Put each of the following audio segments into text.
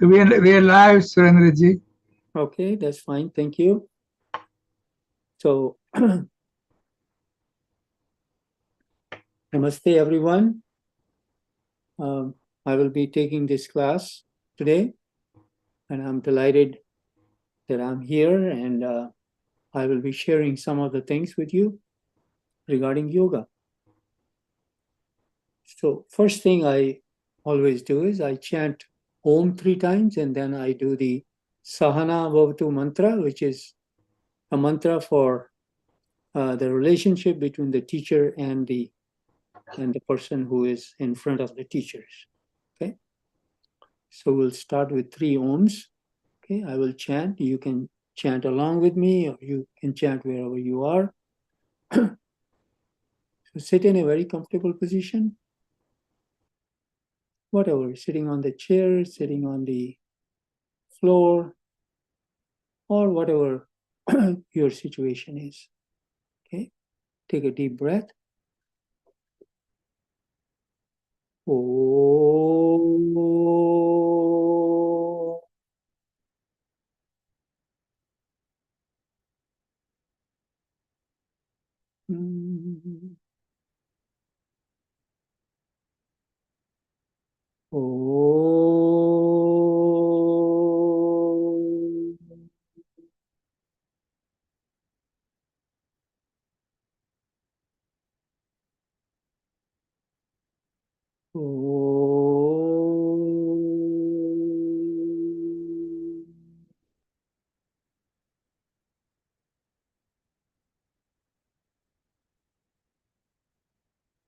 We are live, Surendraji. Okay, that's fine. Thank you. So, namaste, everyone. I will be taking this class today, and I'm delighted that I'm here, and I will be sharing some of the things with you regarding yoga. So, first thing I always do is I chant Om 3 times, and then I do the Sahana Bhavatu mantra, which is a mantra for the relationship between the teacher and the person who is in front of the teachers. Okay, so we'll start with 3 ohms. Okay, I will chant. You can chant along with me, or you can chant wherever you are. So sit in a very comfortable position. Whatever, sitting on the chair, sitting on the floor, or whatever your situation is. Okay, take a deep breath. Oh.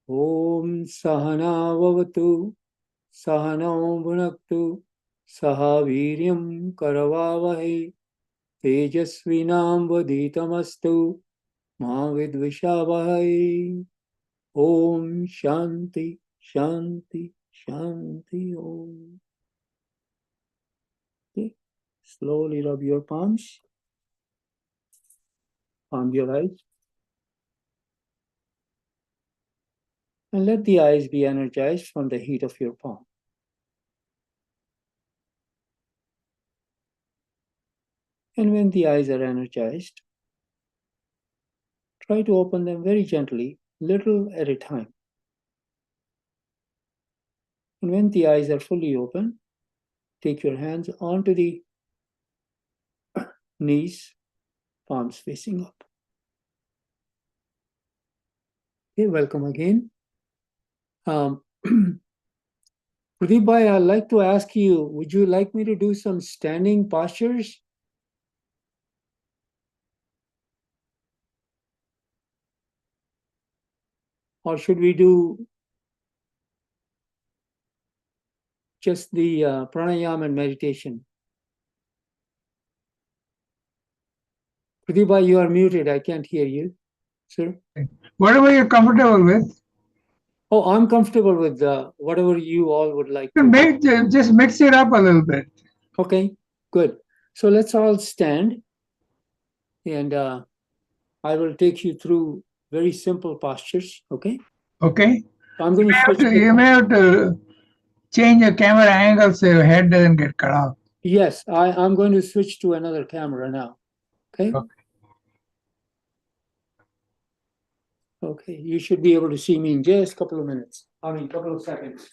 Om Sahana Vavatu Sahano Bhunaktu Sahaviryam Karavavahe Tejasvinam Vaditamastu Ma Vidvishavahai. Om Shanti Shanti Shanti Om. Okay. Slowly rub your palms, palm your eyes, and let the eyes be energized from the heat of your palm. And when the eyes are energized, try to open them very gently, little at a time. And when the eyes are fully open, take your hands onto the knees, palms facing up. Okay, welcome again. Pradeep Bhai, I'd like to ask you, would you like me to do some standing postures? Or should we do just the pranayama and meditation? Pradeep Bhai, you are muted. I can't hear you, sir. Whatever you're comfortable with. Oh, I'm comfortable with whatever you all would like to. Just mix it up a little bit. Okay, good. So let's all stand, and I will take you through very simple postures, okay? Okay. So I'm going to switch. You may have to change your camera angle so your head doesn't get cut off. Yes, I'm going to switch to another camera now, okay? Okay, you should be able to see me in just a couple of minutes. Couple of seconds.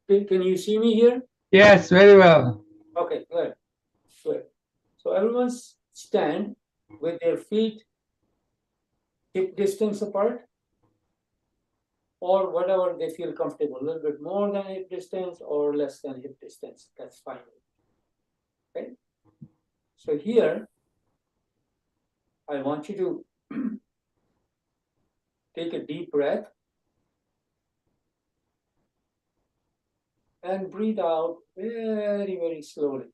Can you see me here? Yes, very well. Okay, good. Good. So everyone stand with their feet hip distance apart, or whatever they feel comfortable, a little bit more than hip distance or less than hip distance. That's fine. Okay. So here, I want you to take a deep breath and breathe out very, very slowly.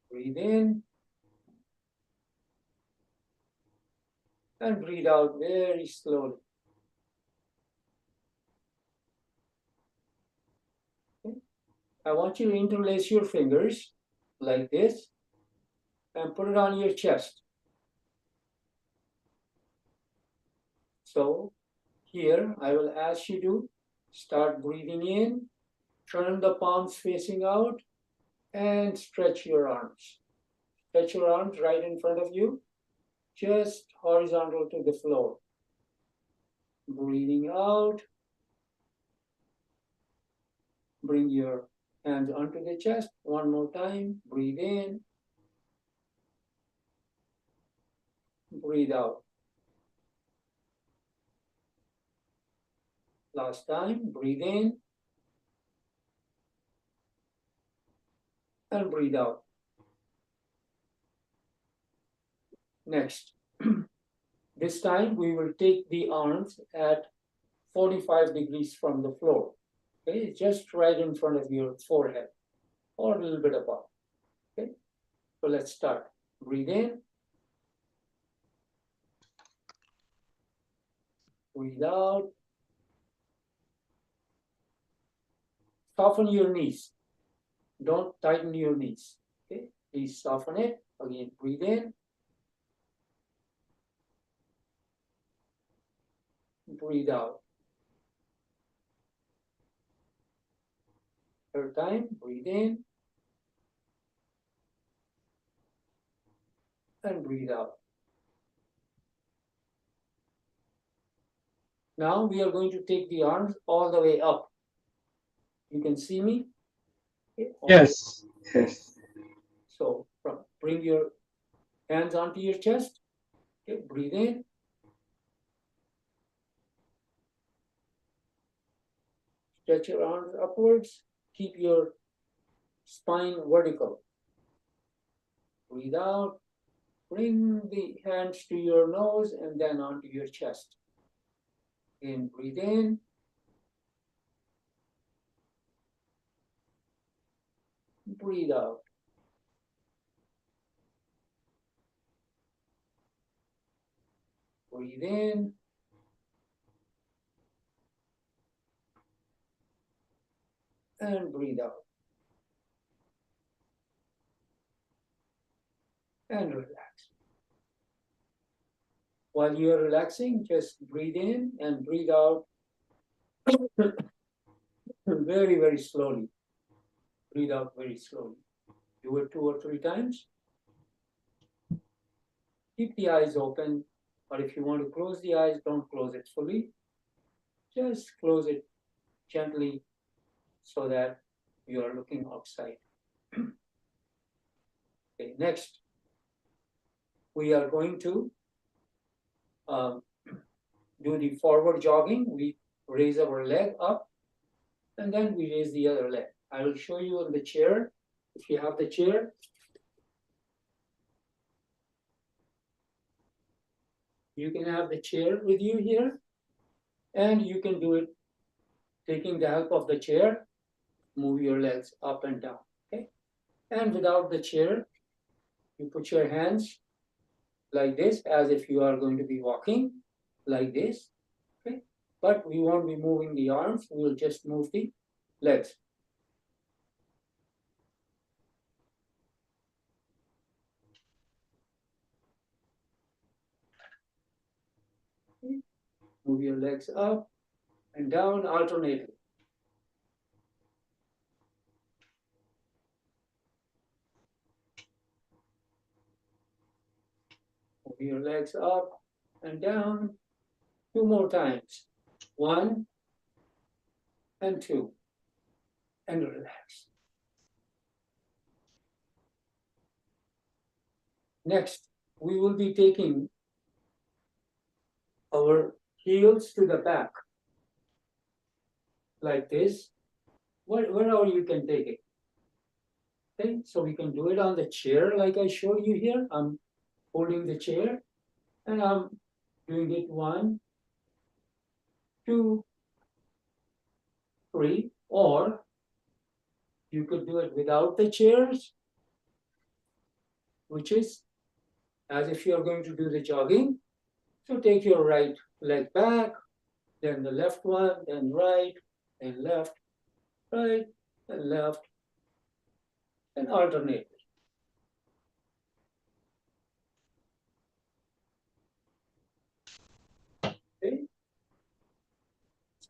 Breathe in and breathe out very slowly. Okay. I want you to interlace your fingers like this and put it on your chest. So here I will ask you to start breathing in, turn the palms facing out, and stretch your arms. Stretch your arms right in front of you, just horizontal to the floor. Breathing out, bring your hands onto the chest. One more time, breathe in, breathe out. Last time, breathe in and breathe out. Next, this time we will take the arms at 45 degrees from the floor. Okay, just right in front of your forehead or a little bit above. Okay, so let's start. Breathe in, breathe out. Soften your knees. Don't tighten your knees. Okay, please soften it. Again, breathe in, breathe out. Third time, breathe in and breathe out. Now we are going to take the arms all the way up. You can see me? Okay, Yes. Yes. so bring your hands onto your chest. Okay, breathe in. Stretch your arms upwards. Keep your spine vertical. Breathe out. Bring the hands to your nose and then onto your chest. Again, breathe in. Breathe out. Breathe in. And breathe out. And relax. While you are relaxing, just breathe in and breathe out very, very slowly. Breathe out very slowly. Do it 2 or 3 times. Keep the eyes open, but if you want to close the eyes, don't close it fully. Just close it gently so that you are looking outside. Okay, next, we are going to do the forward jogging. We raise our leg up and then we raise the other leg. I will show you on the chair. If you have the chair, you can have the chair with you here, and you can do it taking the help of the chair. Move your legs up and down. Okay, and without the chair, you put your hands like this as if you are going to be walking like this. Okay, but we won't be moving the arms. We will just move the legs. Okay. Move your legs up and down alternately. Move your legs up and down 2 more times. 1 and 2. And relax. Next, we will be taking our heels to the back like this. Wherever you can take it. Okay, so we can do it on the chair like I showed you here. I'm holding the chair and I'm doing it 1, 2, 3, or you could do it without the chairs, which is as if you're going to do the jogging. So take your right leg back, then the left one, then right, and left, right, and left, and alternate. Okay?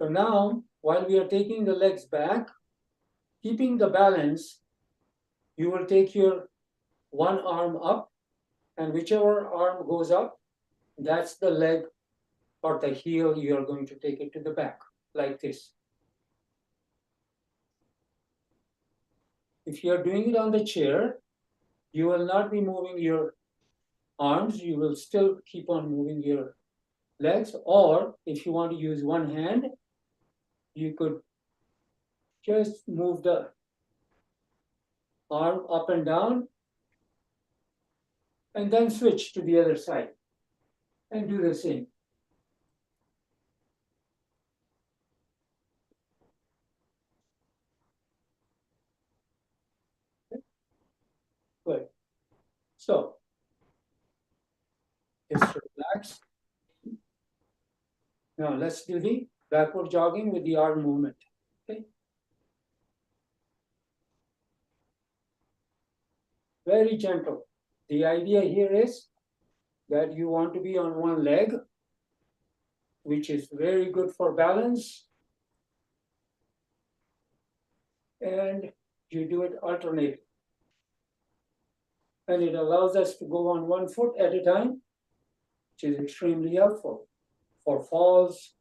So now, while we are taking the legs back, keeping the balance, you will take your one arm up, and whichever arm goes up, that's the leg or the heel you are going to take it to the back, like this. If you are doing it on the chair, you will not be moving your arms, you will still keep on moving your legs, or if you want to use one hand, you could just move the arm up and down and then switch to the other side and do the same. Good. So just relax. Now let's do the backward jogging with the arm movement. Okay. Very gentle. The idea here is that you want to be on one leg, which is very good for balance. And you do it alternately. And it allows us to go on one foot at a time, which is extremely helpful for falls,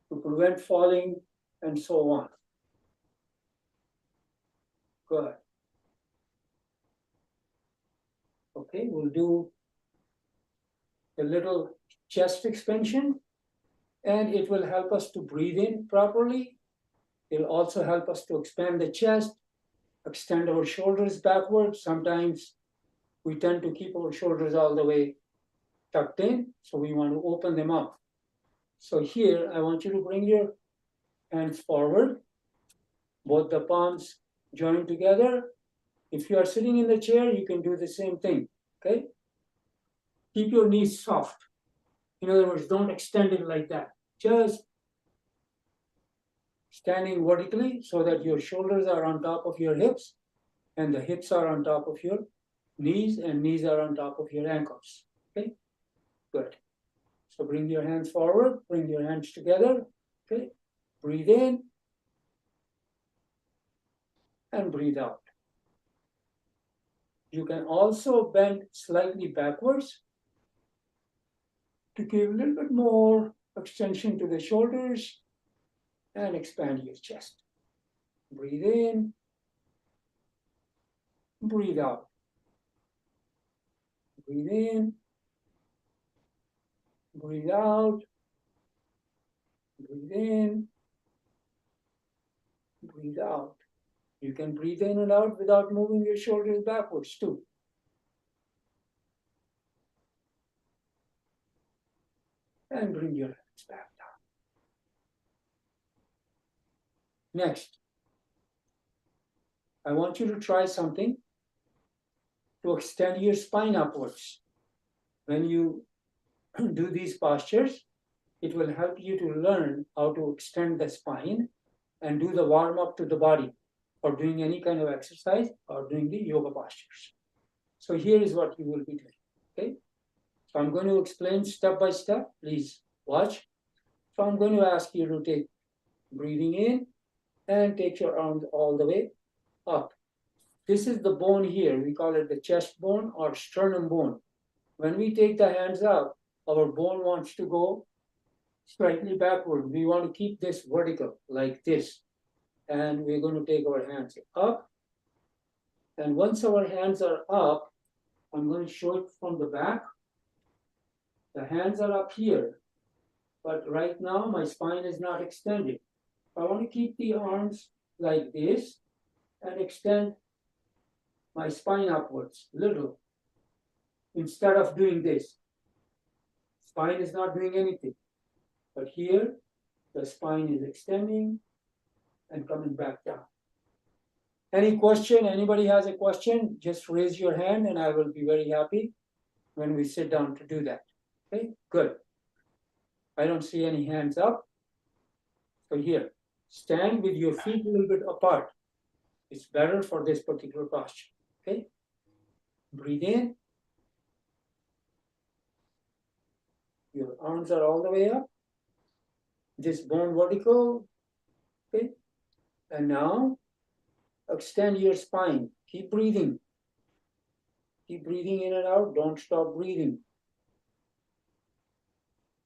to prevent falling, and so on. Good. Okay, we'll do a little chest expansion, and it will help us to breathe in properly. It'll also help us to expand the chest, extend our shoulders backwards. Sometimes we tend to keep our shoulders all the way tucked in, so we want to open them up. So here, I want you to bring your hands forward, both the palms joined together. If you are sitting in the chair, you can do the same thing, okay? Keep your knees soft. In other words, don't extend it like that. Just standing vertically so that your shoulders are on top of your hips and the hips are on top of your knees and knees are on top of your ankles, okay? Good. So bring your hands forward, bring your hands together, okay? Breathe in and breathe out. You can also bend slightly backwards to give a little bit more extension to the shoulders and expand your chest. Breathe in, breathe out. Breathe in, breathe out, breathe in, breathe out. You can breathe in and out without moving your shoulders backwards too. And bring your hands back down. Next, I want you to try something to extend your spine upwards. When you do these postures, it will help you to learn how to extend the spine and do the warm up to the body for doing any kind of exercise or doing the yoga postures. So here is what you will be doing, okay? So I'm going to explain step by step, please watch. So I'm going to ask you to take breathing in and take your arms all the way up. This is the bone here, we call it the chest bone or sternum bone. When we take the hands up, our bone wants to go slightly backward. We want to keep this vertical like this. And we're going to take our hands up. And once our hands are up, I'm going to show it from the back. The hands are up here, but right now my spine is not extended. I want to keep the arms like this and extend my spine upwards a little instead of doing this. Spine is not doing anything, but here the spine is extending and coming back down. Any question? Anybody has a question? Just raise your hand and I will be very happy when we sit down to do that. Okay, good. I don't see any hands up. So here, stand with your feet a little bit apart. It's better for this particular posture. Okay, breathe in. Your arms are all the way up. this bone vertical, okay? And now extend your spine. Keep breathing. Keep breathing in and out. Don't stop breathing.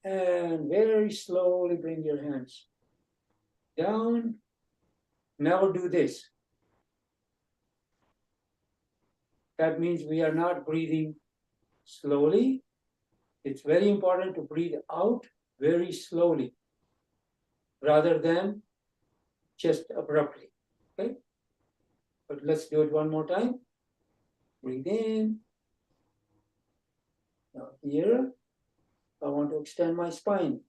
And very slowly bring your hands down. Never do this. That means we are not breathing slowly. It's very important to breathe out very slowly rather than just abruptly. Okay? But let's do it one more time. Breathe in. Now here, I want to extend my spine.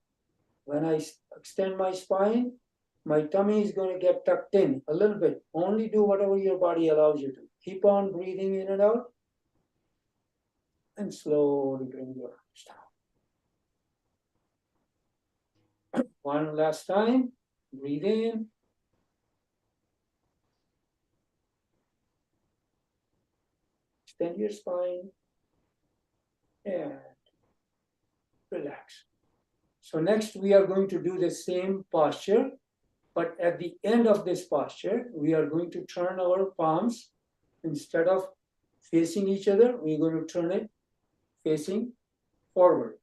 When I extend my spine, my tummy is going to get tucked in a little bit. Only do whatever your body allows you to. Keep on breathing in and out. And slowly bring your arms down. One last time. Breathe in. Extend your spine. And relax. So next we are going to do the same posture, but at the end of this posture, we are going to turn our palms. Instead of facing each other, we're going to turn it facing forward.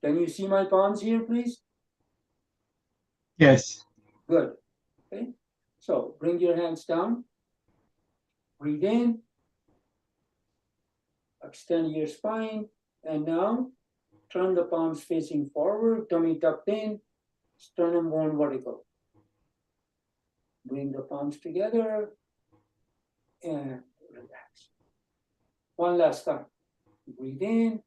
Can you see my palms here, please? Yes. Good. Okay. So bring your hands down. Breathe in. Extend your spine. And now turn the palms facing forward, tummy tucked in, sternum bone vertical. Bring the palms together and relax. One last time. Breathe in.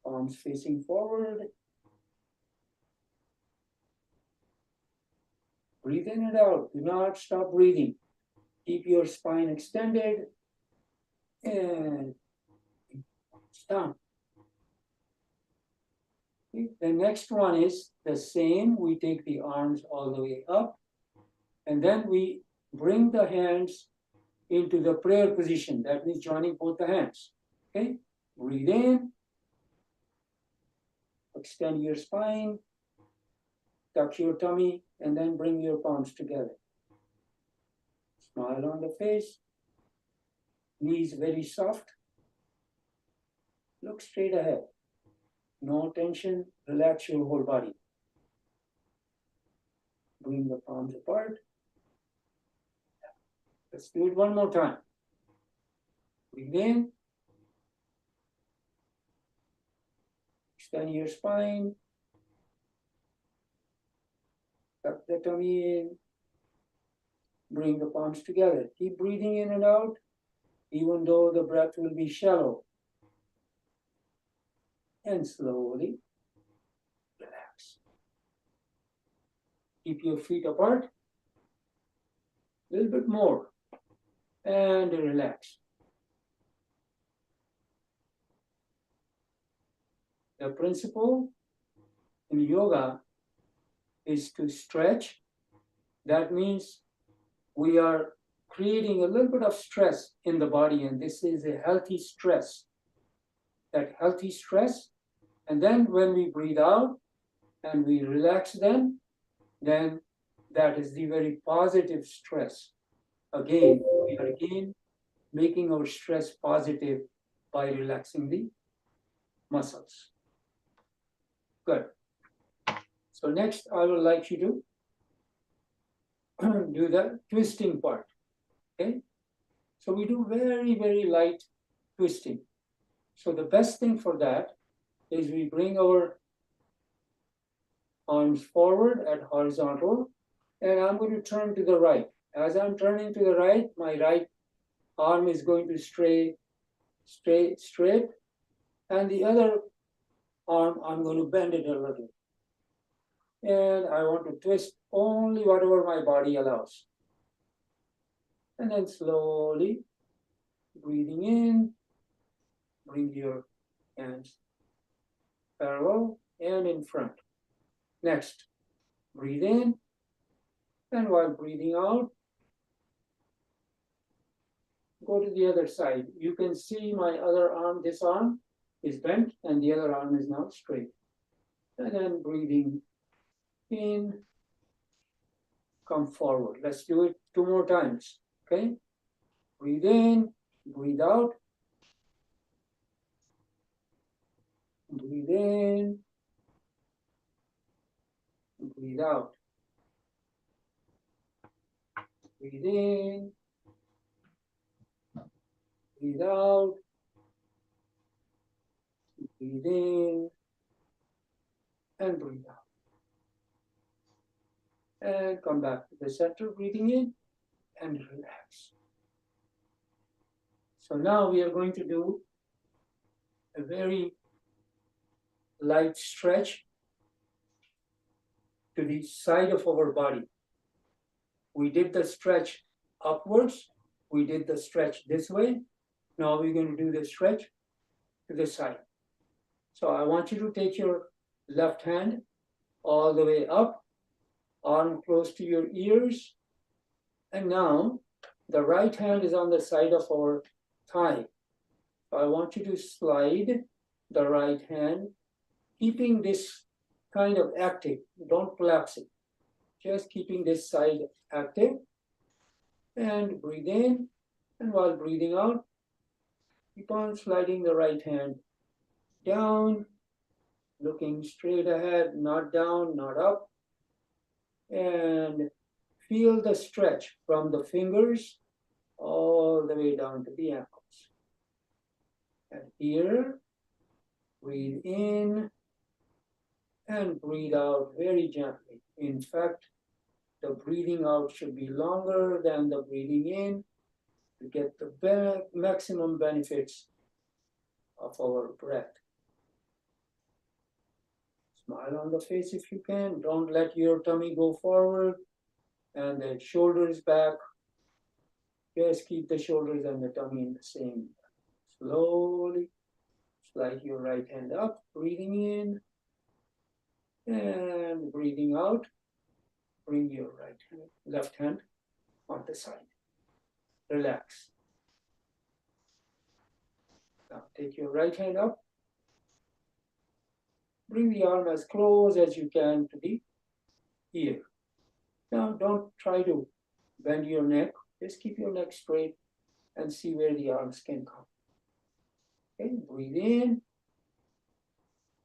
Palms facing forward. Breathe in and out. Do not stop breathing. Keep your spine extended and down. Okay. The next one is the same. We take the arms all the way up and then we bring the hands into the prayer position. That means joining both the hands. Okay. Breathe in. Extend your spine. Tuck your tummy and then bring your palms together. Smile on the face. Knees very soft. Look straight ahead. No tension. Relax your whole body. Bring the palms apart. Let's do it one more time. Breathe in. Extend your spine. Tuck the tummy in. Bring the palms together. Keep breathing in and out, even though the breath will be shallow. And slowly relax. Keep your feet apart. A little bit more. And relax. The principle in yoga is to stretch. That means we are creating a little bit of stress in the body, and this is a healthy stress. That healthy stress, and then when we breathe out and we relax then that is the very positive stress. Again, we are again making our stress positive by relaxing the muscles. Good. So next, I would like you to do the twisting part. Okay. So we do very, very light twisting. So the best thing for that is we bring our arms forward at horizontal, and I'm going to turn to the right. As I'm turning to the right, my right arm is going to stay straight, and the other arm, I'm going to bend it a little. And I want to twist only whatever my body allows. And then slowly breathing in, bring your hands parallel and in front. Next, breathe in, and while breathing out, go to the other side. You can see my other arm, this arm is bent, and the other arm is now straight. And then breathing in, come forward. Let's do it 2 more times. Okay? Breathe in, breathe out. Breathe in, breathe out. Breathe in, breathe out. Breathe in and breathe out. And come back to the center, breathing in and relax. So now we are going to do a very light stretch to the side of our body. We did the stretch upwards. We did the stretch this way. Now we're going to do the stretch to the side. So I want you to take your left hand all the way up, arm close to your ears. And now the right hand is on the side of our thigh. So I want you to slide the right hand, keeping this kind of active. Don't collapse it. Just keeping this side active. And breathe in. And while breathing out, keep on sliding the right hand down, looking straight ahead, not down, not up. And feel the stretch from the fingers all the way down to the ankles. And here, breathe in and breathe out very gently. In fact, the breathing out should be longer than the breathing in to get the maximum benefits of our breath. Smile on the face if you can. Don't let your tummy go forward and the shoulders back. Just keep the shoulders and the tummy in the same. Slowly slide your right hand up, breathing in and breathing out. Bring your left hand on the side. Relax. Now take your right hand up. Bring the arm as close as you can to the ear. Now don't try to bend your neck. Just keep your neck straight and see where the arms can come. Okay, breathe in.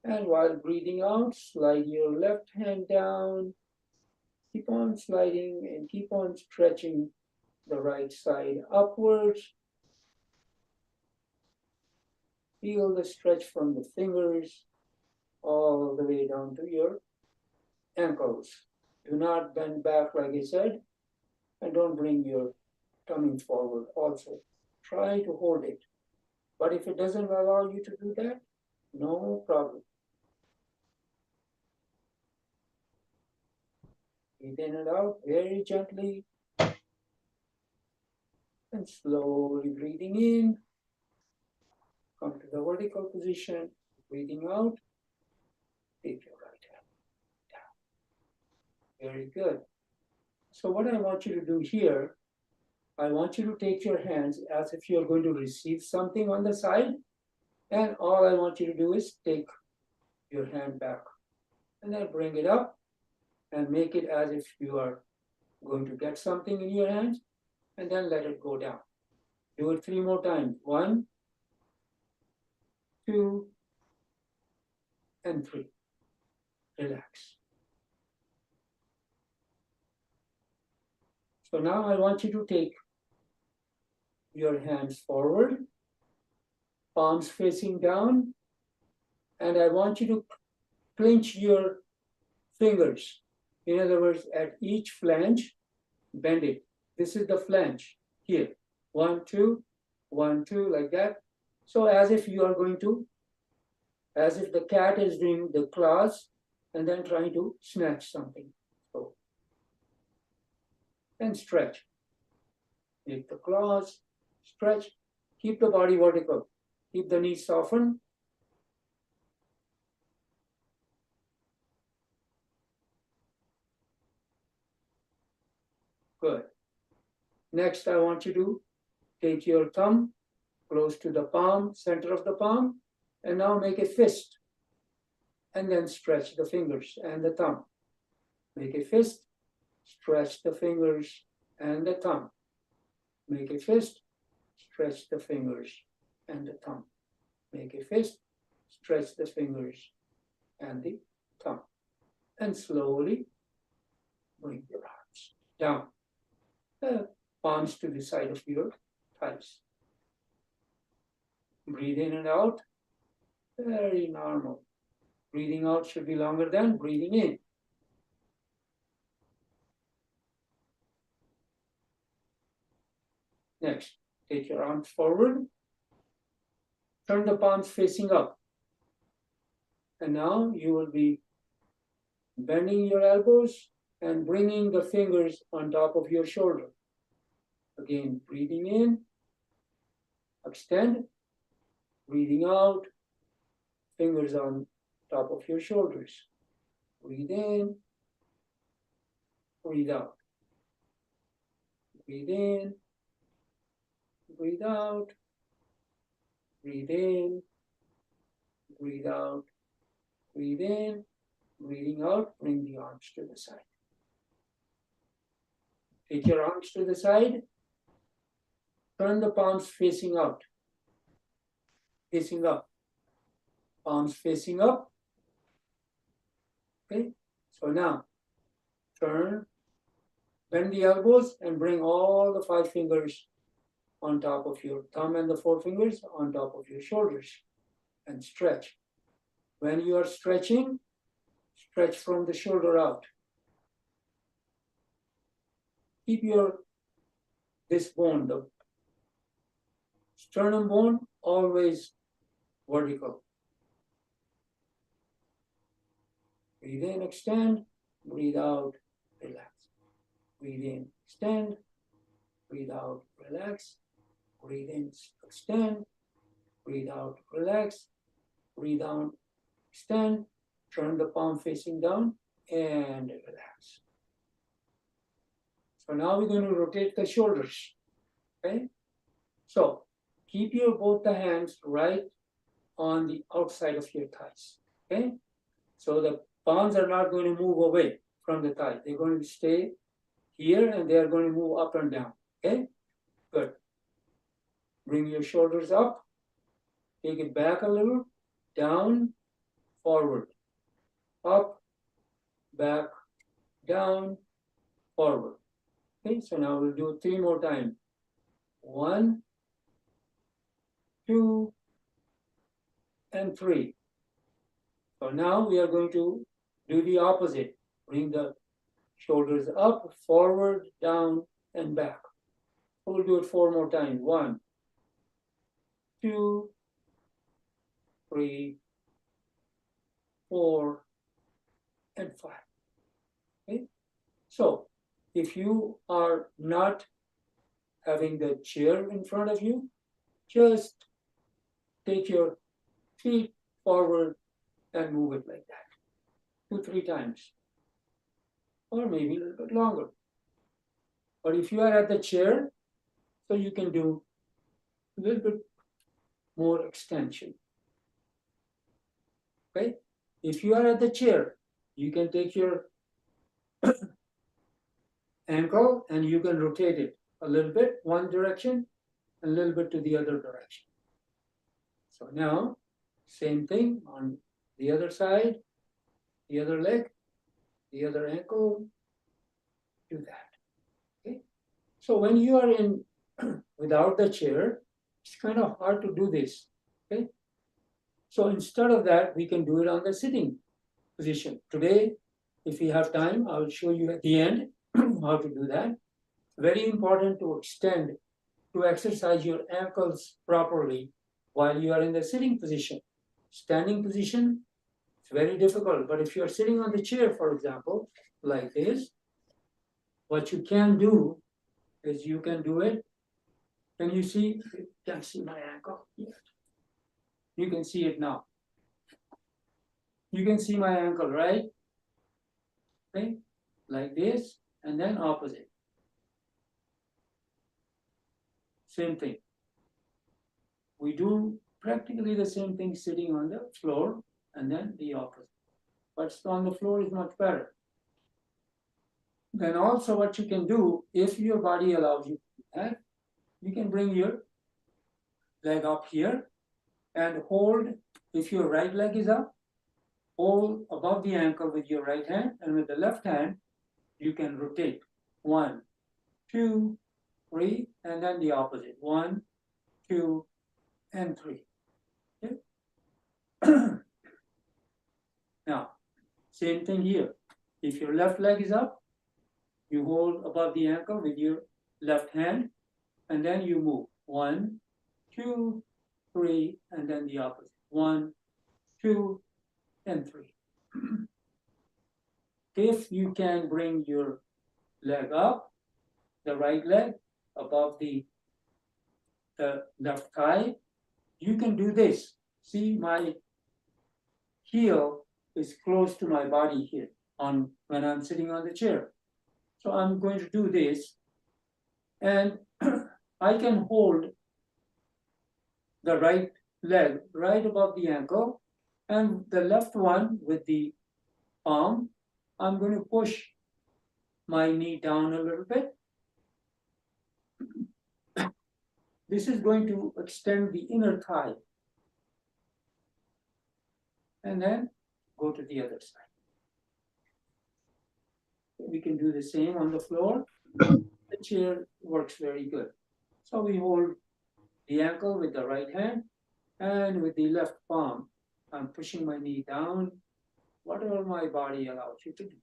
And while breathing out, slide your left hand down. Keep on sliding and keep on stretching the right side upwards. Feel the stretch from the fingers all the way down to your ankles. Do not bend back, like I said, and don't bring your tummy forward also. Try to hold it. But if it doesn't allow you to do that, no problem. Breathe in and out very gently. And slowly breathing in. Come to the vertical position. Breathing out. Take your right hand down. Very good. So what I want you to do here, I want you to take your hands as if you're going to receive something on the side. And all I want you to do is take your hand back. And then bring it up and make it as if you are going to get something in your hands. And then let it go down. Do it 3 more times. 1, 2, and 3. Relax. So now I want you to take your hands forward, palms facing down, and I want you to clench your fingers. In other words, at each flange, bend it. This is the flange here. 1, 2, 1, 2, like that. So as if you are going to, as if the cat is doing the claws and then trying to snatch something. So, and stretch. Make the claws, stretch, keep the body vertical, keep the knees softened. Good. Next, I want you to take your thumb close to the palm, center of the palm, and now make a fist. and then stretch the fingers and the thumb. Make a fist, stretch the fingers and the thumb. Make a fist, stretch the fingers and the thumb. Make a fist, stretch the fingers and the thumb. And slowly bring your arms down. Palms to the side of your thighs. Breathe in and out. Very normal. Breathing out should be longer than breathing in. Next, take your arms forward. Turn the palms facing up. And now you will be bending your elbows and bringing the fingers on top of your shoulder. Again, breathing in, extend, breathing out, fingers on top of your shoulders. Breathe in, breathe out. Breathe in, breathe out. Breathe in, breathe out. Breathe in, breathing out, bring the arms to the side. Take your arms to the side. Turn the palms facing out, facing up. Palms facing up. Okay, so now turn, bend the elbows and bring all the 5 fingers on top of your thumb and the 4 fingers on top of your shoulders and stretch. When you are stretching, stretch from the shoulder out. Keep this bone, the sternum bone, always vertical. Breathe in, extend, breathe out, relax. Breathe in, extend, breathe out, relax. Breathe in, extend, breathe out, relax. Breathe out, extend, turn the palm facing down and relax. So now we're going to rotate the shoulders, okay? So keep both the hands right on the outside of your thighs, okay? So the palms are not going to move away from the thigh. They're going to stay here and they're going to move up and down, okay? Good. Bring your shoulders up, take it back a little, down, forward, up, back, down, forward. Okay, so now we'll do it 3 more times. 1, 2, and 3. So now we are going to do the opposite. Bring the shoulders up, forward, down, and back. We'll do it 4 more times. 1, 2, 3, 4, and 5. Okay? So if you are not having the chair in front of you, just take your feet forward and move it like that 2, 3 times, or maybe a little bit longer. But if you are at the chair, so you can do a little bit more extension. Okay? If you are at the chair, you can take your ankle and you can rotate it a little bit one direction and a little bit to the other direction. So now, same thing on the other side, the other leg, the other ankle, do that. Okay? So when you are in without the chair, it's kind of hard to do this. Okay? So instead of that, we can do it on the sitting position. Today, if we have time, I will show you at the end how to do that. Very important to extend, to exercise your ankles properly while you are in the sitting position. Standing position, it's very difficult. But if you're sitting on the chair, for example, like this, what you can do is you can do it. Can you see? You can't see my ankle yet. You can see it now. You can see my ankle, right? Okay, like this, and then opposite. Same thing. We do practically the same thing sitting on the floor, and then the opposite. but on the floor is much better. Then also what you can do, if your body allows you to do that, you can bring your leg up here and hold, if your right leg is up, hold above the ankle with your right hand, and with the left hand, you can rotate. 1, 2, 3, and then the opposite. 1, 2, and 3. Okay? Now, same thing here. If your left leg is up, you hold above the ankle with your left hand, and then you move. 1, 2, 3, and then the opposite. 1, 2, and 3. If you can bring your leg up, the right leg above the left thigh, you can do this. See, my heel is close to my body here when I'm sitting on the chair. So I'm going to do this, and I can hold the right leg right above the ankle, and the left one with the palm, I'm going to push my knee down a little bit. This is going to extend the inner thigh. And then go to the other side. We can do the same on the floor. The chair works very good. So we hold the ankle with the right hand, and with the left palm, I'm pushing my knee down, whatever my body allows you to do.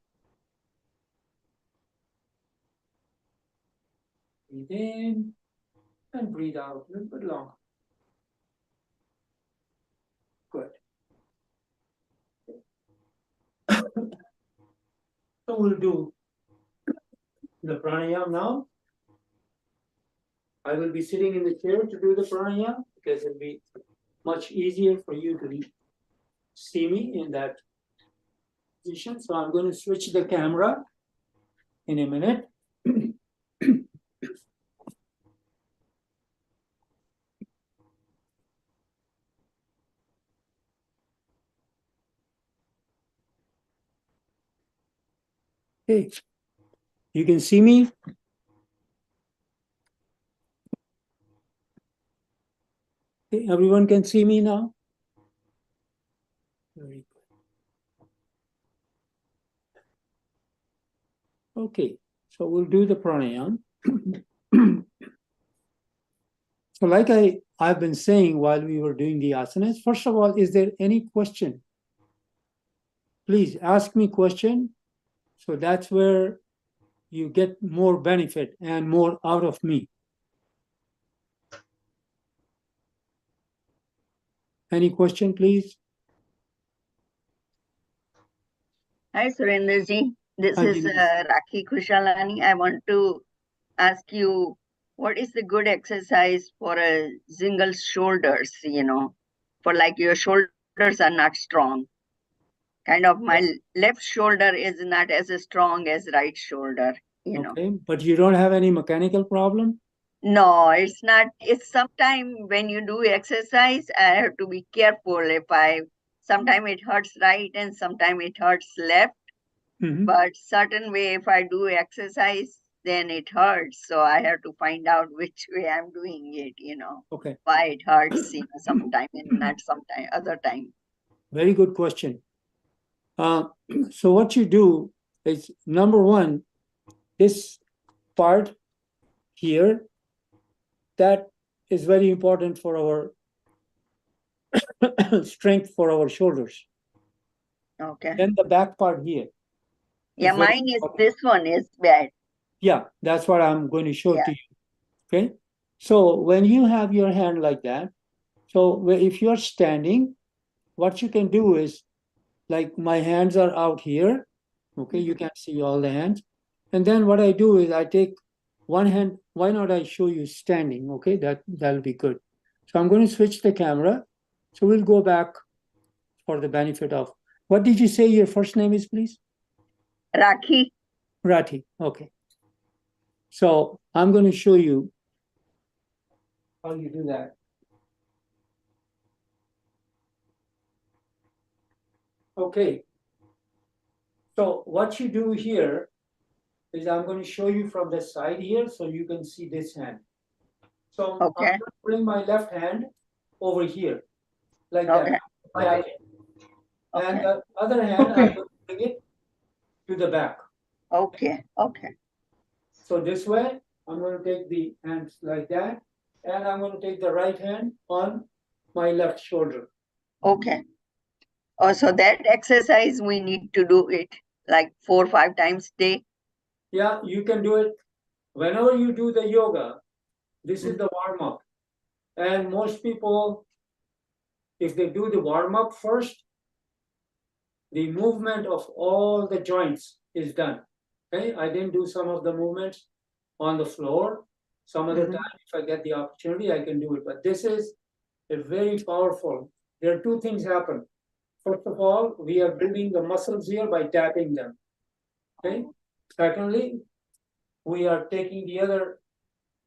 Breathe in and breathe out a little bit longer. Good. So we'll do the pranayama now. I will be sitting in the chair to do the pranayama because it'll be much easier for you to see me in that position. So I'm going to switch the camera in a minute. Okay, you can see me. Okay, everyone can see me now. Very good. Okay, so we'll do the pranayama. So like I've been saying while we were doing the asanas, first of all, is there any question? Please ask me question. So that's where you get more benefit and more out of me. Any question, please? Hi, Surendraji. This Hi, is Denise. Rakhi Kushalani. I want to ask you, what is the good exercise for a single shoulders, for like your shoulders are not strong. Kind of my left shoulder is not as strong as right shoulder, Okay, but you don't have any mechanical problem? No, it's not. It's sometimes when you do exercise, I have to be careful sometimes it hurts right and sometimes it hurts left. Mhm. But certain way, if I do exercise, then it hurts. So I have to find out which way I'm doing it, Okay, why it hurts, sometime and not sometime, other time. very good question. So what you do is, number one, this part here, that is very important for our strength for our shoulders. Okay. Then the back part here. Yeah, very mine is, important. this one is bad. Yeah, that's what I'm going to show Yeah. to you. Okay. So when you have your hand like that, so if you're standing, what you can do is, like my hands are out here. Okay, you can see all the hands. And then what I do is I take one hand. Why not I show you standing? Okay, that'll be good. So I'm going to switch the camera. So we'll go back for the benefit of, what did you say your first name is, please? Rakhi. Rati. Okay. So I'm going to show you how you do that. Okay. So what you do here is I'm going to show you from the side here so you can see this hand. So I'm Okay. going to bring my left hand over here, like Okay. that. Like it. And Okay. the other hand, I'm Okay. going to bring it to the back. Okay. Okay. So this way, I'm going to take the hands like that, and I'm going to take the right hand on my left shoulder. Okay. Oh, so that exercise we need to do it like 4 or 5 times a day. Yeah, you can do it whenever you do the yoga. This is the warm up. And most people, if they do the warm up first, the movement of all the joints is done. Okay, I didn't do some of the movements on the floor. Some other Mhm. time, if I get the opportunity, I can do it. But this is a very powerful. There are two things happen. First of all, we are building the muscles here by tapping them. Okay. Secondly, we are taking the other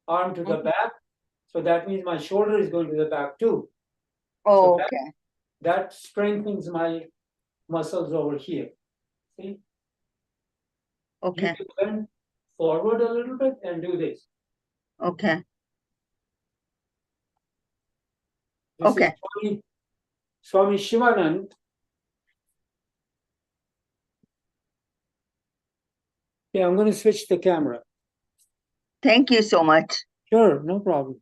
arm to the Mhm. back. So that means my shoulder is going to the back too. Oh, So okay. that strengthens my muscles over here. See, you Okay. can bend forward a little bit and do this. Okay. This Okay. is Swami Shivanand. Yeah, I'm going to switch the camera. Thank you so much. Sure, no problem.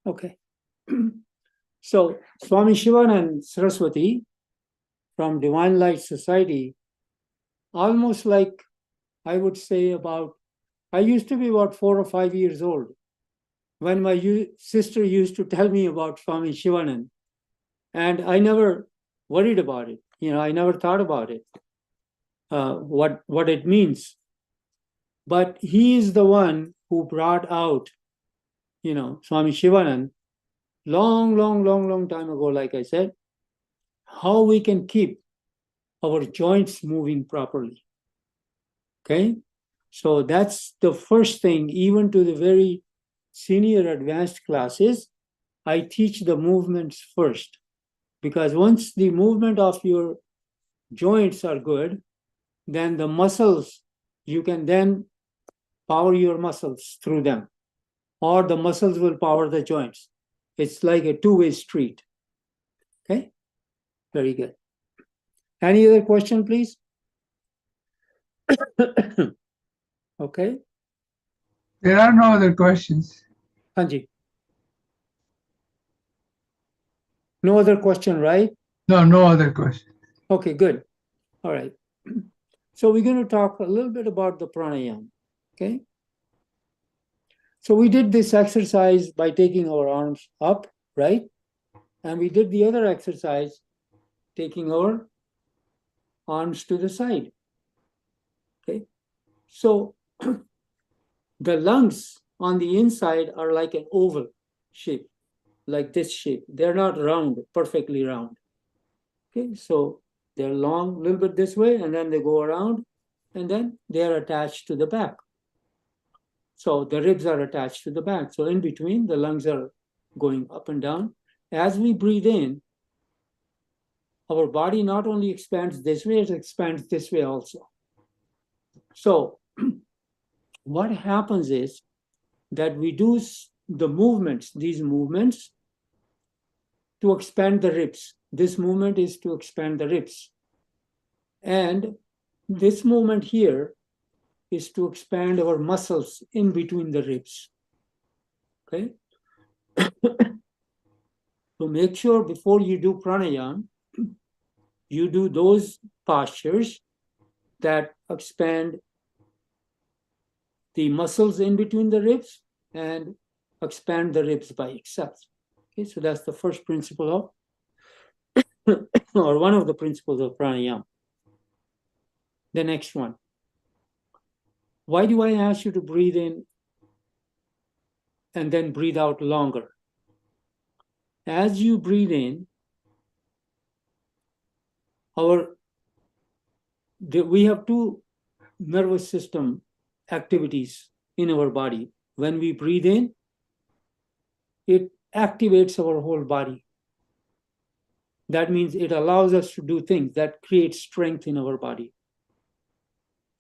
Okay. So Swami Shivanand Saraswati from Divine Light Society, almost like I would say I used to be about 4 or 5 years old when my sister used to tell me about Swami Shivanand. And I never worried about it. I never thought about it, what it means. But he is the one who brought out, Swami Shivanand long, long, long, long time ago, like I said, how we can keep our joints moving properly. Okay? So that's the first thing, even to the very senior advanced classes, I teach the movements first. Because once the movement of your joints are good, then the muscles, you can then power your muscles through them, or the muscles will power the joints. It's like a two-way street. Okay? Very good. Any other question, please? Okay. There are no other questions. Hanji. No other question, right? No, no other questions. Okay, good. All right. So we're going to talk a little bit about the pranayama. Okay. So we did this exercise by taking our arms up, right? And we did the other exercise taking our arms to the side. Okay. So the lungs on the inside are like an oval shape, like this shape. They're not round, perfectly round. Okay. So they're long a little bit this way, and then they go around, and then they're attached to the back. So the ribs are attached to the back. So in between, the lungs are going up and down. As we breathe in, our body not only expands this way, it expands this way also. So what happens is that we do the movements, these movements, to expand the ribs. This movement is to expand the ribs. And this movement here is to expand our muscles in between the ribs. Okay? So make sure before you do pranayama, you do those postures that expand the muscles in between the ribs and expand the ribs by itself. Okay, so that's the first principle of, or one of the principles of pranayama. The next one. Why do I ask you to breathe in and then breathe out longer? As you breathe in, we have two nervous system activities in our body. When we breathe in, it activates our whole body. That means it allows us to do things that create strength in our body.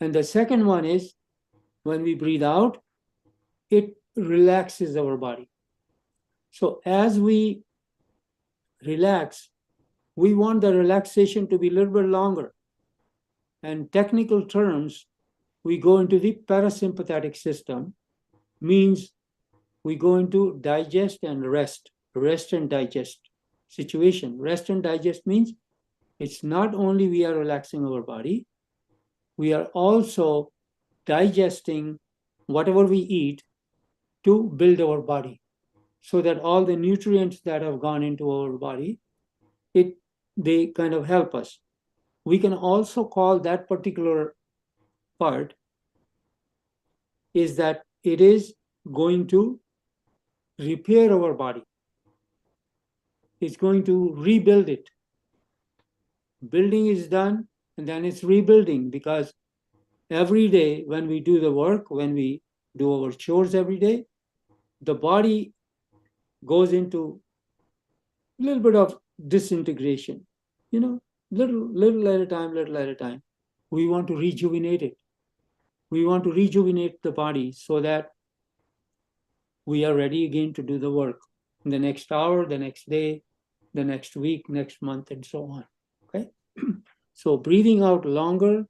And the second one is when we breathe out, it relaxes our body. So as we relax, we want the relaxation to be a little bit longer. And technical terms, we go into the parasympathetic system, means we go into digest and rest and digest situation. Rest and digest means it's not only we are relaxing our body, we are also digesting whatever we eat to build our body, so that all the nutrients that have gone into our body, they kind of help us. We can also call that particular part is that it is going to repair our body. It's going to rebuild it. Building is done, and then it's rebuilding, because every day when we do the work, when we do our chores every day, the body goes into a little bit of disintegration, little at a time. We want to rejuvenate it. We want to rejuvenate the body so that we are ready again to do the work in the next hour, the next day, the next week, next month, and so on. Okay? So breathing out longer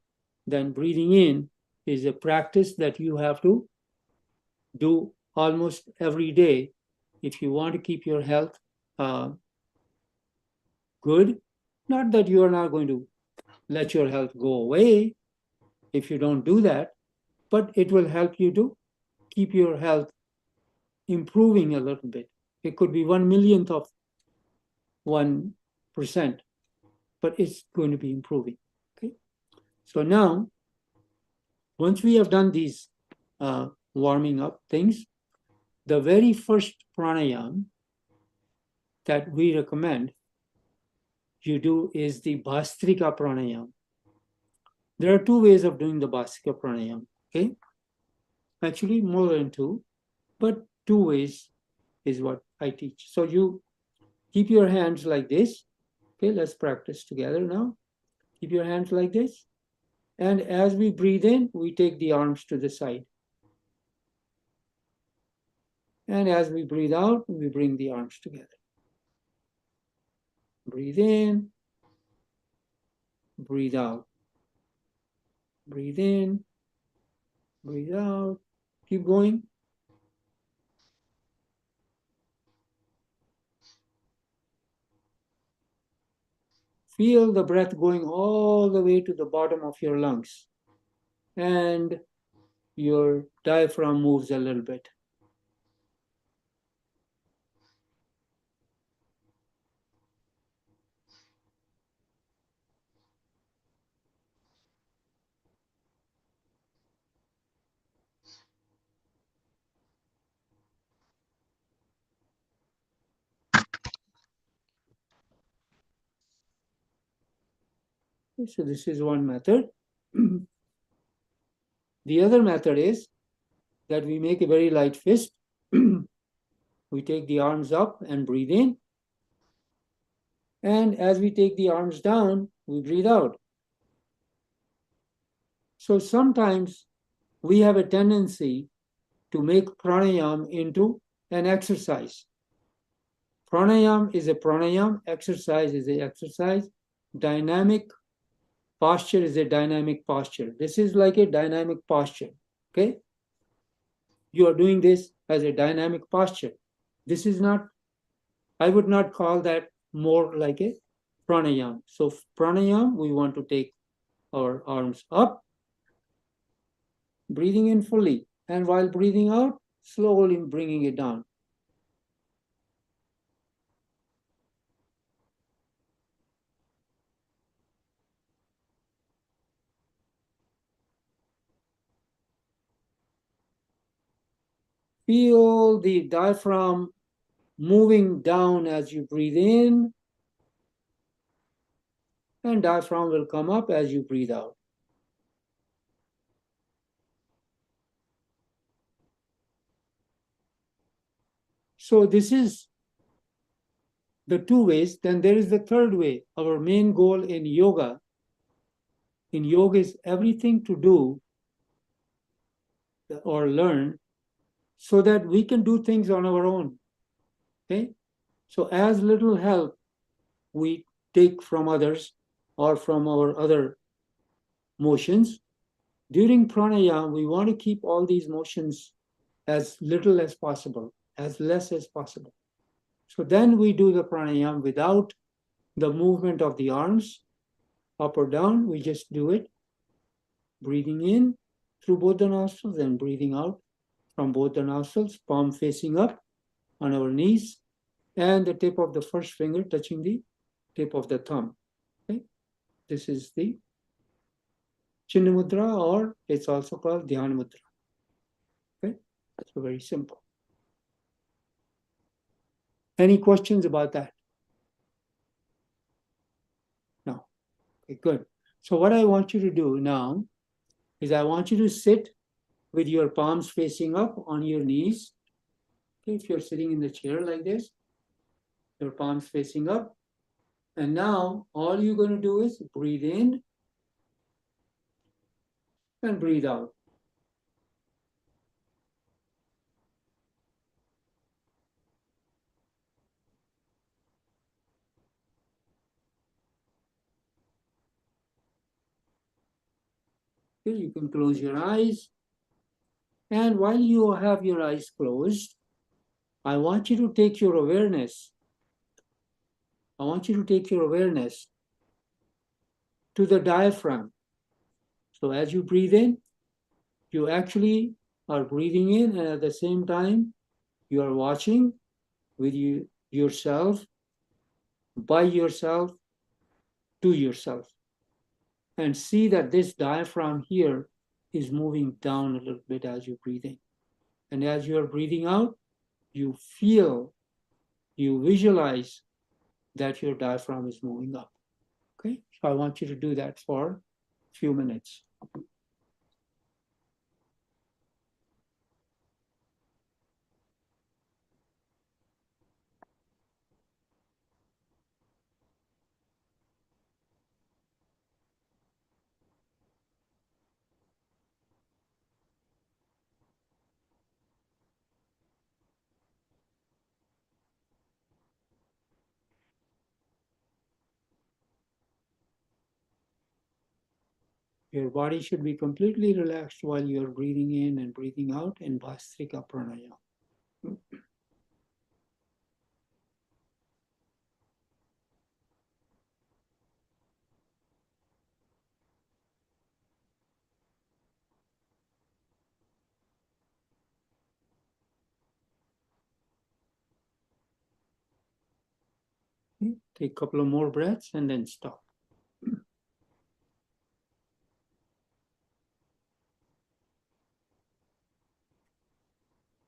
than breathing in is a practice that you have to do almost every day if you want to keep your health good. Not that you are not going to let your health go away if you don't do that, but it will help you to keep your health improving a little bit. It could be 1/1,000,000th of 1%, but it's going to be improving. Okay. So now, once we have done these warming up things, the very first pranayama that we recommend you do is the Bhastrika pranayama. There are two ways of doing the Bhastrika pranayama. Okay. Actually, more than two, but two ways is what I teach. So you keep your hands like this. Okay, let's practice together now. Keep your hands like this. And as we breathe in, we take the arms to the side. And as we breathe out, we bring the arms together. Breathe in, breathe out. Breathe in, breathe out. Keep going. Feel the breath going all the way to the bottom of your lungs. And your diaphragm moves a little bit. So this is one method. The other method is that we make a very light fist. We take the arms up and breathe in. And as we take the arms down, we breathe out. So sometimes we have a tendency to make pranayama into an exercise. Pranayama is a pranayama, exercise is an exercise, dynamic posture is a dynamic posture. This is like a dynamic posture, okay? You are doing this as a dynamic posture. This is not, I would not call that more like a pranayama. So pranayama, we want to take our arms up, breathing in fully, and while breathing out, slowly bringing it down. Feel the diaphragm moving down as you breathe in, and diaphragm will come up as you breathe out. So this is the two ways. Then there is the third way. Our main goal in yoga is everything to do or learn so that we can do things on our own. Okay? So as little help we take from others or from our other motions, during pranayama, we want to keep all these motions as little as possible, as less as possible. So then we do the pranayama without the movement of the arms, up or down. We just do it, breathing in through both the nostrils and breathing out from both the nostrils, palm facing up on our knees, and the tip of the first finger touching the tip of the thumb. Okay? This is the Chinna Mudra, or it's also called Dhyana Mudra. Okay? That's very simple. Any questions about that? No. Okay, good. So what I want you to do now is I want you to sit with your palms facing up on your knees. Okay, if you're sitting in the chair like this, your palms facing up. And now all you're going to do is breathe in and breathe out. Okay, you can close your eyes. And while you have your eyes closed, I want you to take your awareness. I want you to take your awareness to the diaphragm. So as you breathe in, you actually are breathing in, and at the same time, you are watching with yourself, by yourself, to yourself. And see that this diaphragm here is moving down a little bit as you breathe in. And as you are breathing out, you feel, you visualize that your diaphragm is moving up. Okay, so I want you to do that for a few minutes. Your body should be completely relaxed while you're breathing in and breathing out in Bhastrika Pranayama. Okay, take a couple of more breaths and then stop.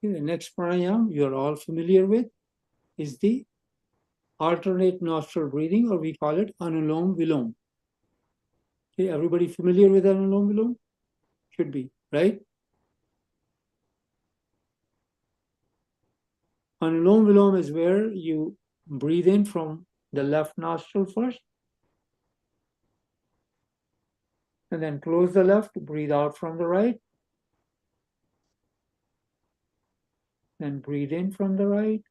Okay, the next pranayama you're all familiar with is the alternate nostril breathing, or we call it Anulom Vilom. Okay, everybody familiar with Anulom Vilom? Should be, right? Anulom Vilom is where you breathe in from the left nostril first, and then close the left, breathe out from the right, then breathe in from the right,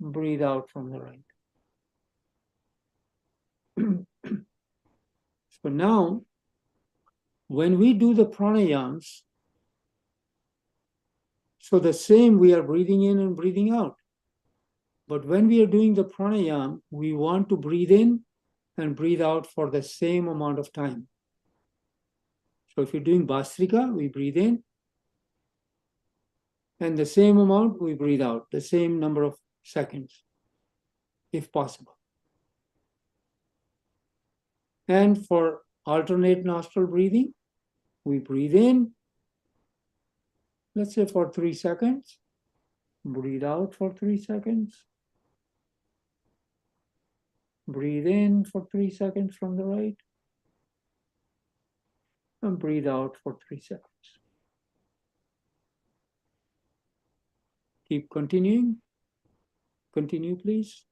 breathe out from the right. So now, when we do the pranayams, so the same, we are breathing in and breathing out. But when we are doing the pranayam, we want to breathe in and breathe out for the same amount of time. So if you're doing Bhastrika, we breathe in, and the same amount we breathe out, the same number of seconds, if possible. And for alternate nostril breathing, we breathe in, let's say for 3 seconds, breathe out for 3 seconds, breathe in for 3 seconds from the right, and breathe out for 3 seconds. Keep continuing. Continue, please.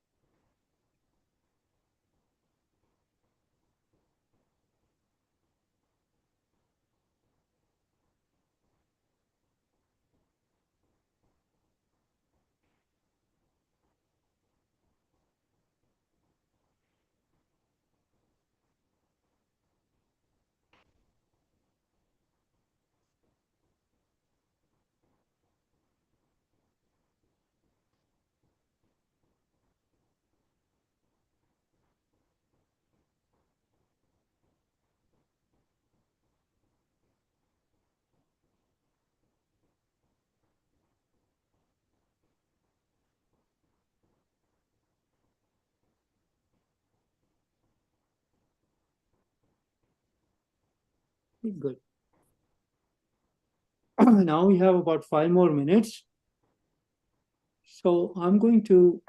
Good. Now we have about 5 more minutes. So I'm going to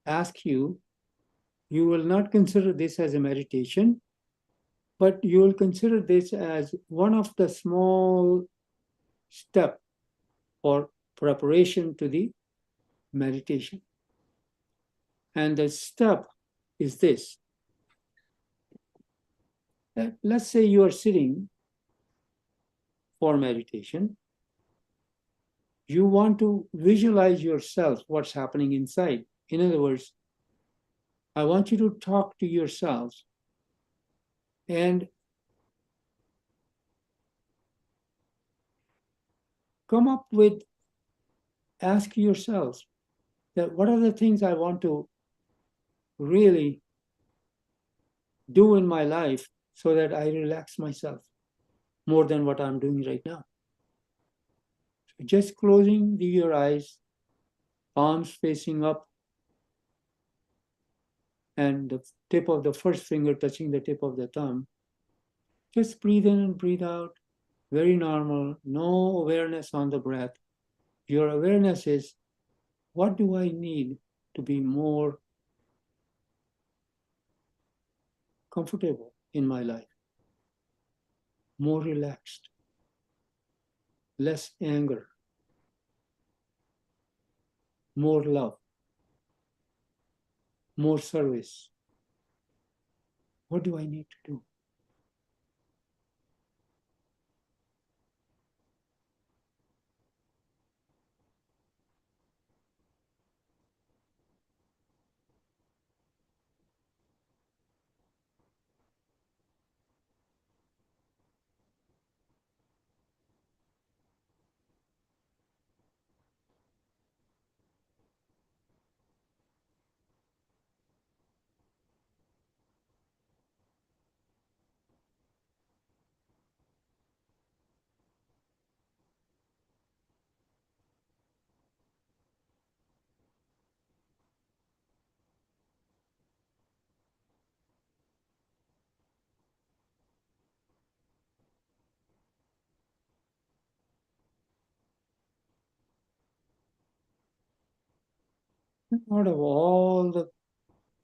ask you, you will not consider this as a meditation, but you will consider this as one of the small step for preparation to the meditation. And the step is this. Let's say you are sitting for meditation. You want to visualize yourself, what's happening inside. In other words, I want you to talk to yourselves and come up with, ask yourselves that what are the things I want to really do in my life so that I relax myself more than what I'm doing right now. So just closing your eyes, palms facing up, and the tip of the first finger touching the tip of the thumb. Just breathe in and breathe out. Very normal, no awareness on the breath. Your awareness is, what do I need to be more comfortable in my life? More relaxed, less anger, more love, more service. What do I need to do? Out of all the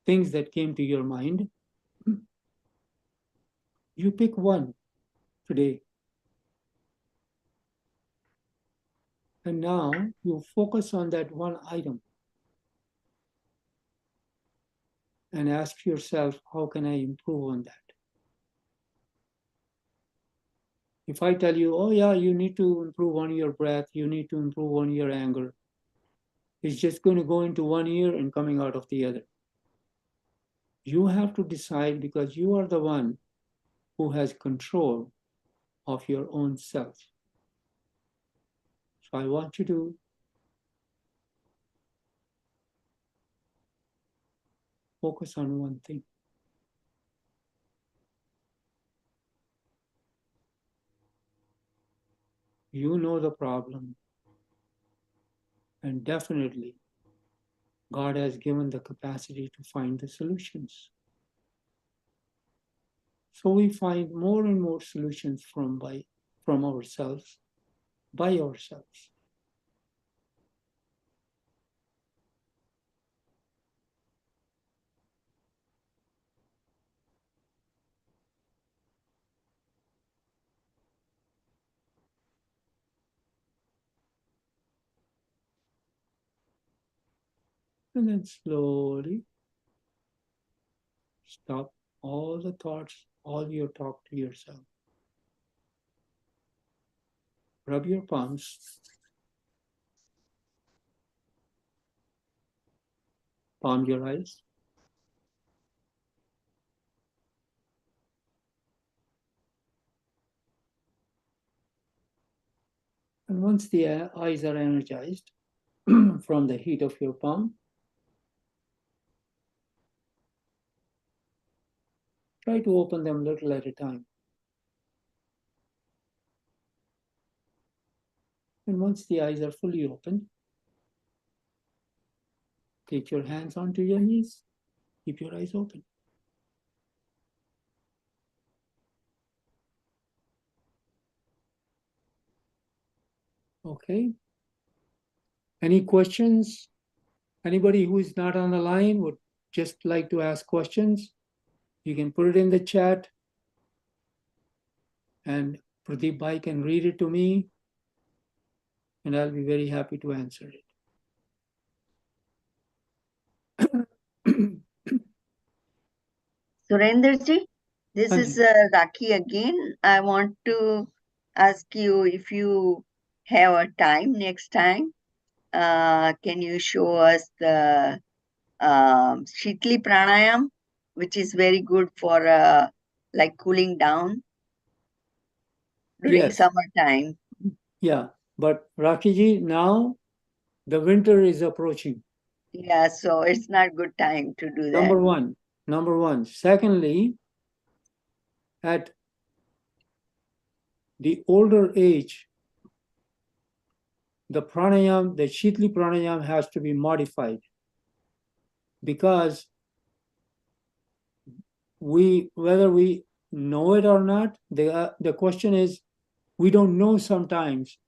things that came to your mind, you pick one today. And now you focus on that one item and ask yourself, how can I improve on that? If I tell you, oh yeah, you need to improve on your breath, you need to improve on your anger, it's just going to go into one ear and coming out of the other. You have to decide, because you are the one who has control of your own self. So I want you to focus on one thing. You know the problem, and definitely God has given the capacity to find the solutions. So we find more and more solutions from ourselves, by ourselves. And then slowly stop all the thoughts, all your talk to yourself. Rub your palms. Palm your eyes. And once the eyes are energized from the heat of your palm, try to open them little at a time. And once the eyes are fully open, take your hands onto your knees. Keep your eyes open. Okay. Any questions? Anybody who is not on the line would just like to ask questions? You can put it in the chat and Pradeep Bhai can read it to me and I'll be very happy to answer it. Surendraji, this ਹਾਂਜੀ. is Rakhi again. I want to ask you if you have a time next time. Can you show us the Shitli Pranayam, which is very good for like cooling down during Yes. summertime? Yeah, but Rakiji, now the winter is approaching. Yeah, so it's not good time to do that. Number one. Secondly, at the older age, the pranayam, the Shitli pranayam has to be modified because whether we know it or not, the question is, we don't know sometimes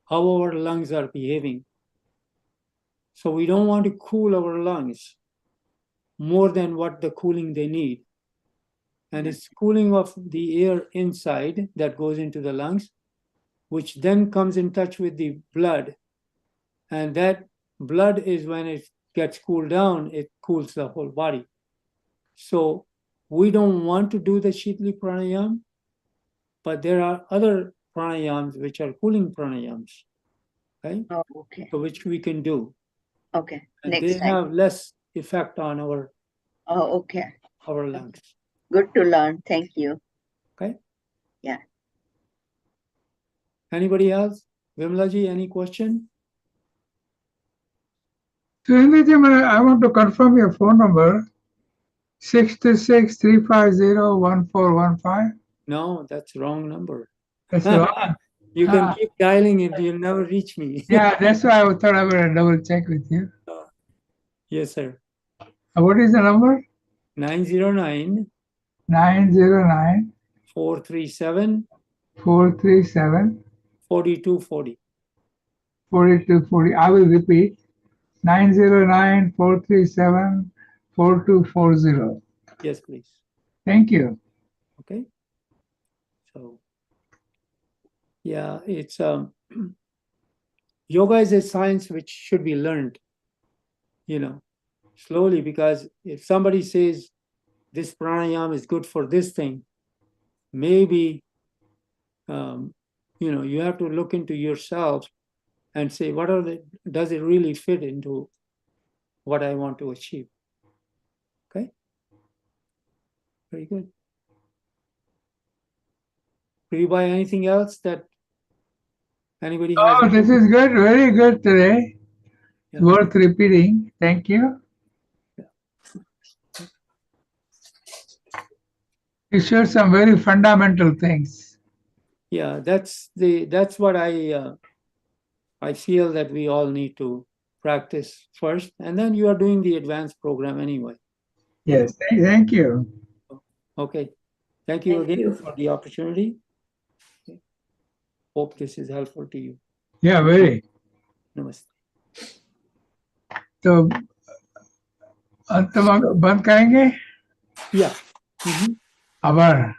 how our lungs are behaving. So we don't want to cool our lungs more than what the cooling they need. And it's cooling of the air inside that goes into the lungs, which then comes in touch with the blood. And that blood is when it gets cooled down, it cools the whole body. So we don't want to do the Shitli pranayam, but there are other pranayams which are cooling pranayams, right? Oh, okay. So which we can do. Okay. And Next they time. have less effect on our Okay. our lungs. Good to learn. Thank you. Okay. Yeah. Anybody else? Vimlaji, any question? Surendraji, I want to confirm your phone number. 626-350-1415. No, that's wrong number. That's wrong. You can keep dialing it, you'll never reach me. Yeah, that's why I thought I would double check with you. Yes, sir. What is the number? 909 909 437 437 4240. 4240. I will repeat 909 437 4240. Yes, please. Thank you. Okay. So, yeah, it's yoga is a science which should be learned, slowly, because if somebody says this pranayama is good for this thing, maybe, you have to look into yourself and say, does it really fit into what I want to achieve? Okay. Very good. Do you buy anything else that anybody has? Oh, this is good. Very good today. Yeah. Worth repeating. Thank you. You shared some very fundamental things. Yeah, that's what I feel that we all need to practice first, and then you are doing the advanced program anyway. Yes, thank you. Okay, thank you again for the opportunity. Hope this is helpful to you. Yeah, very. Namaste. तो अंत में बंद करेंगे Yeah. आभार